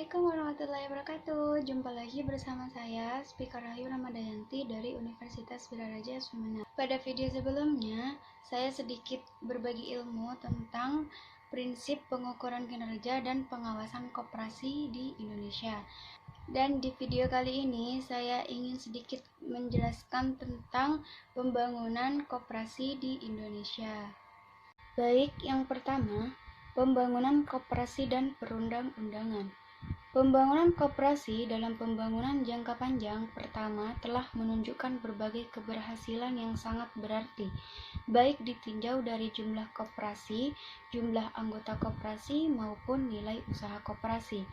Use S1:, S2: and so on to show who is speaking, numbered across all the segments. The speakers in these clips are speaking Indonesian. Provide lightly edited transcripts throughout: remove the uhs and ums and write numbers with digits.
S1: Assalamualaikum warahmatullahi wabarakatuh. Jumpa lagi bersama saya, Speaker Ayu Ramadayanti dari Universitas Wiraraja Sumeneb. Pada video sebelumnya, saya sedikit berbagi ilmu tentang prinsip pengukuran kinerja dan pengawasan koperasi di Indonesia. Dan di video kali ini, saya ingin sedikit menjelaskan tentang pembangunan koperasi di Indonesia. Baik, yang pertama, pembangunan koperasi dan perundang-undangan. Pembangunan koperasi dalam pembangunan jangka panjang pertama telah menunjukkan berbagai keberhasilan yang sangat berarti, baik ditinjau dari jumlah koperasi, jumlah anggota koperasi, maupun nilai usaha koperasi.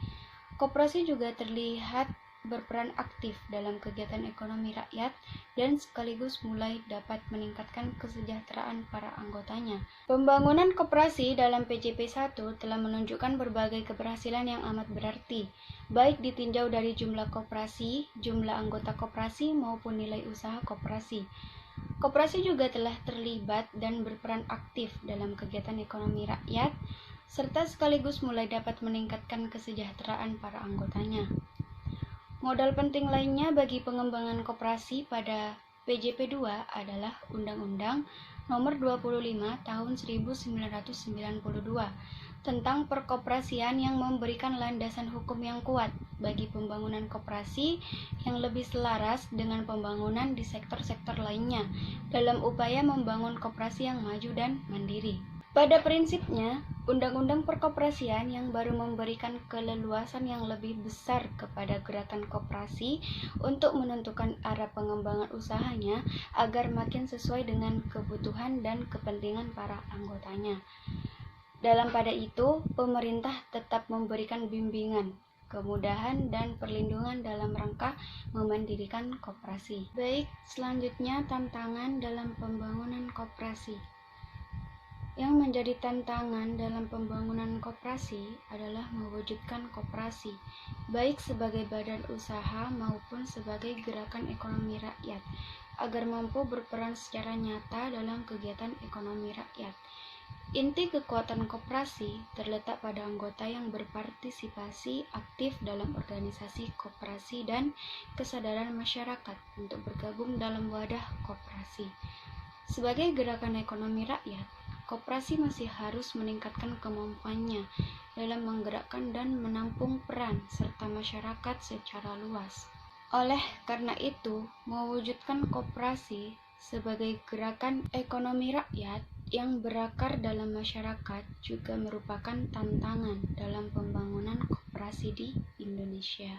S1: Koperasi juga terlihat berperan aktif dalam kegiatan ekonomi rakyat dan sekaligus mulai dapat meningkatkan kesejahteraan para anggotanya. Pembangunan koperasi dalam PJP 1 telah menunjukkan berbagai keberhasilan yang amat berarti, baik ditinjau dari jumlah koperasi, jumlah anggota koperasi, maupun nilai usaha koperasi. Koperasi juga telah terlibat dan berperan aktif dalam kegiatan ekonomi rakyat, serta sekaligus mulai dapat meningkatkan kesejahteraan para anggotanya. Modal penting lainnya bagi pengembangan koperasi pada PJP 2 adalah Undang-Undang Nomor 25 Tahun 1992 tentang perkoperasian yang memberikan landasan hukum yang kuat bagi pembangunan koperasi yang lebih selaras dengan pembangunan di sektor-sektor lainnya dalam upaya membangun koperasi yang maju dan mandiri. Pada prinsipnya, Undang-Undang Perkoperasian yang baru memberikan keleluasan yang lebih besar kepada gerakan koperasi untuk menentukan arah pengembangan usahanya agar makin sesuai dengan kebutuhan dan kepentingan para anggotanya. Dalam pada itu, pemerintah tetap memberikan bimbingan, kemudahan, dan perlindungan dalam rangka memandirikan koperasi. Baik, selanjutnya tantangan dalam pembangunan koperasi. Yang menjadi tantangan dalam pembangunan koperasi adalah mewujudkan koperasi, baik sebagai badan usaha maupun sebagai gerakan ekonomi rakyat, agar mampu berperan secara nyata dalam kegiatan ekonomi rakyat. Inti kekuatan koperasi terletak pada anggota yang berpartisipasi aktif dalam organisasi koperasi dan kesadaran masyarakat untuk bergabung dalam wadah koperasi. Sebagai gerakan ekonomi rakyat, koperasi masih harus meningkatkan kemampuannya dalam menggerakkan dan menampung peran serta masyarakat secara luas. Oleh karena itu, mewujudkan koperasi sebagai gerakan ekonomi rakyat yang berakar dalam masyarakat juga merupakan tantangan dalam pembangunan koperasi di Indonesia.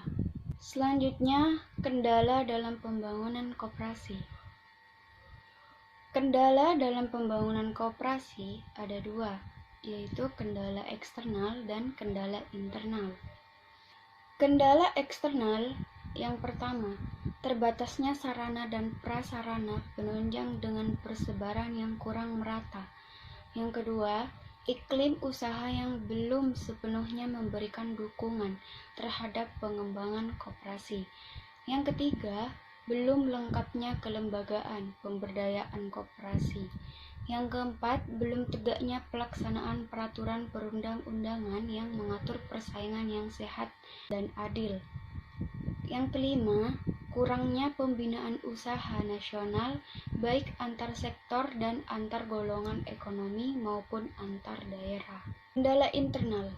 S1: Selanjutnya, kendala dalam pembangunan koperasi. Kendala dalam pembangunan koperasi ada dua, yaitu kendala eksternal dan kendala internal. Kendala eksternal yang pertama, terbatasnya sarana dan prasarana penunjang dengan persebaran yang kurang merata. Yang kedua, iklim usaha yang belum sepenuhnya memberikan dukungan terhadap pengembangan koperasi. Yang ketiga, belum lengkapnya kelembagaan pemberdayaan koperasi. Yang keempat, belum tegaknya pelaksanaan peraturan perundang-undangan yang mengatur persaingan yang sehat dan adil. Yang kelima, kurangnya pembinaan usaha nasional baik antar sektor dan antar golongan ekonomi maupun antar daerah. Kendala internal.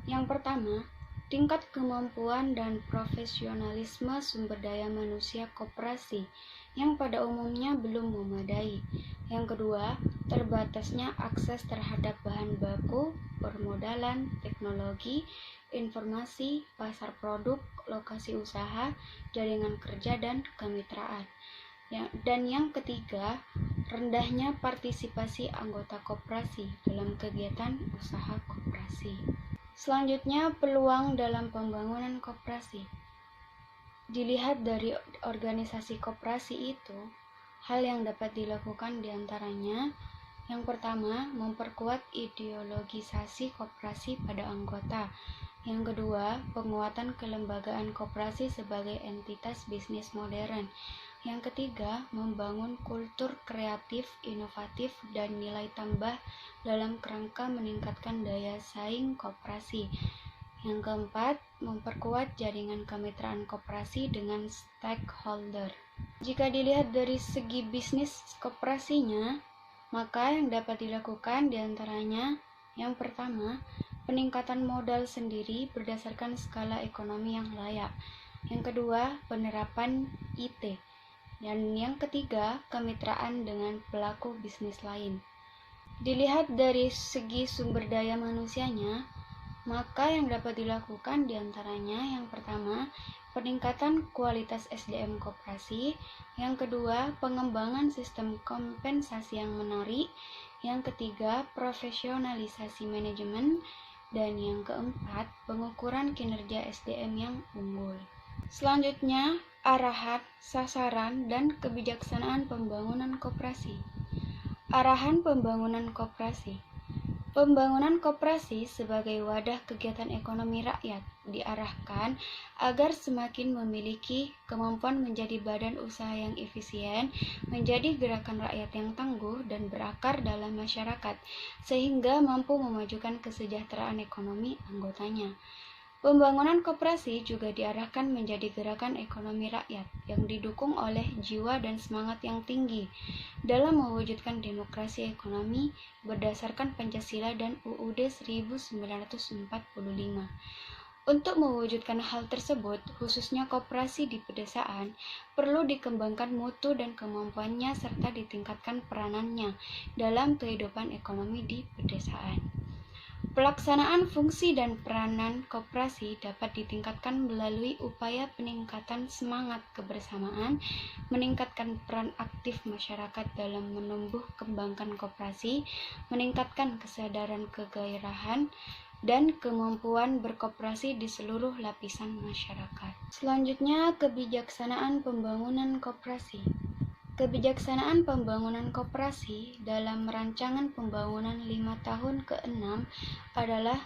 S1: Yang pertama, tingkat kemampuan dan profesionalisme sumber daya manusia koperasi yang pada umumnya belum memadai. Yang kedua, terbatasnya akses terhadap bahan baku, permodalan, teknologi, informasi, pasar produk, lokasi usaha, jaringan kerja, dan kemitraan. Dan yang ketiga, rendahnya partisipasi anggota koperasi dalam kegiatan usaha koperasi. Selanjutnya, peluang dalam pembangunan koperasi. Dilihat dari organisasi koperasi itu, hal yang dapat dilakukan diantaranya, yang pertama, memperkuat ideologisasi koperasi pada anggota. Yang kedua, penguatan kelembagaan koperasi sebagai entitas bisnis modern. Yang ketiga, membangun kultur kreatif, inovatif, dan nilai tambah dalam kerangka meningkatkan daya saing koperasi. Yang keempat, memperkuat jaringan kemitraan koperasi dengan stakeholder. Jika dilihat dari segi bisnis koperasinya, maka yang dapat dilakukan diantaranya yang pertama, peningkatan modal sendiri berdasarkan skala ekonomi yang layak. Yang kedua, penerapan IT. Dan yang ketiga, kemitraan dengan pelaku bisnis lain. Dilihat dari segi sumber daya manusianya, maka yang dapat dilakukan diantaranya yang pertama, peningkatan kualitas SDM koperasi. Yang kedua, pengembangan sistem kompensasi yang menarik. Yang ketiga, profesionalisasi manajemen. Dan yang keempat, pengukuran kinerja SDM yang unggul. Selanjutnya, arahan, sasaran, dan kebijaksanaan pembangunan koperasi. Arahan pembangunan koperasi. Pembangunan koperasi sebagai wadah kegiatan ekonomi rakyat diarahkan agar semakin memiliki kemampuan menjadi badan usaha yang efisien, menjadi gerakan rakyat yang tangguh dan berakar dalam masyarakat, sehingga mampu memajukan kesejahteraan ekonomi anggotanya. Pembangunan koperasi juga diarahkan menjadi gerakan ekonomi rakyat yang didukung oleh jiwa dan semangat yang tinggi dalam mewujudkan demokrasi ekonomi berdasarkan Pancasila dan UUD 1945. Untuk mewujudkan hal tersebut, khususnya koperasi di pedesaan, perlu dikembangkan mutu dan kemampuannya serta ditingkatkan peranannya dalam kehidupan ekonomi di pedesaan. Pelaksanaan fungsi dan peranan koperasi dapat ditingkatkan melalui upaya peningkatan semangat kebersamaan, meningkatkan peran aktif masyarakat dalam menumbuh kembangkan koperasi, meningkatkan kesadaran kegairahan, dan kemampuan berkoperasi di seluruh lapisan masyarakat. Selanjutnya, kebijaksanaan pembangunan koperasi. Kebijaksanaan pembangunan koperasi dalam rancangan pembangunan 5 tahun ke-6 adalah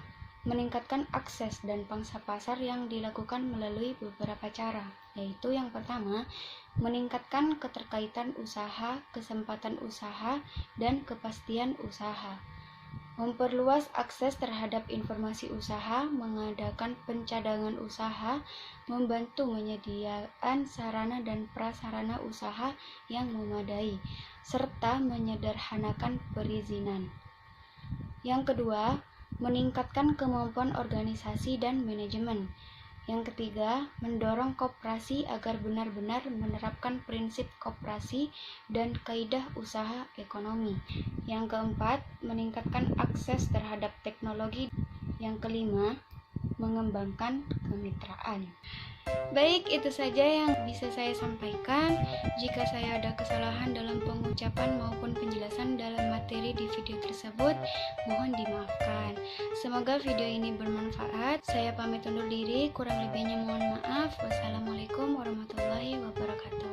S1: meningkatkan akses dan pangsa pasar yang dilakukan melalui beberapa cara, yaitu yang pertama, meningkatkan keterkaitan usaha, kesempatan usaha, dan kepastian usaha. Memperluas akses terhadap informasi usaha, mengadakan pencadangan usaha, membantu menyediakan sarana dan prasarana usaha yang memadai, serta menyederhanakan perizinan. Yang kedua, meningkatkan kemampuan organisasi dan manajemen. Yang ketiga, mendorong koperasi agar benar-benar menerapkan prinsip koperasi dan kaidah usaha ekonomi. Yang keempat, meningkatkan akses terhadap teknologi. Yang kelima, mengembangkan kemitraan. Baik, itu saja yang bisa saya sampaikan. Jika saya ada kesalahan dalam pengucapan maupun penjelasan dalam materi di video tersebut, mohon dimaafkan. Semoga video ini bermanfaat. Saya pamit undur diri, kurang lebihnya mohon maaf. Wassalamualaikum warahmatullahi wabarakatuh.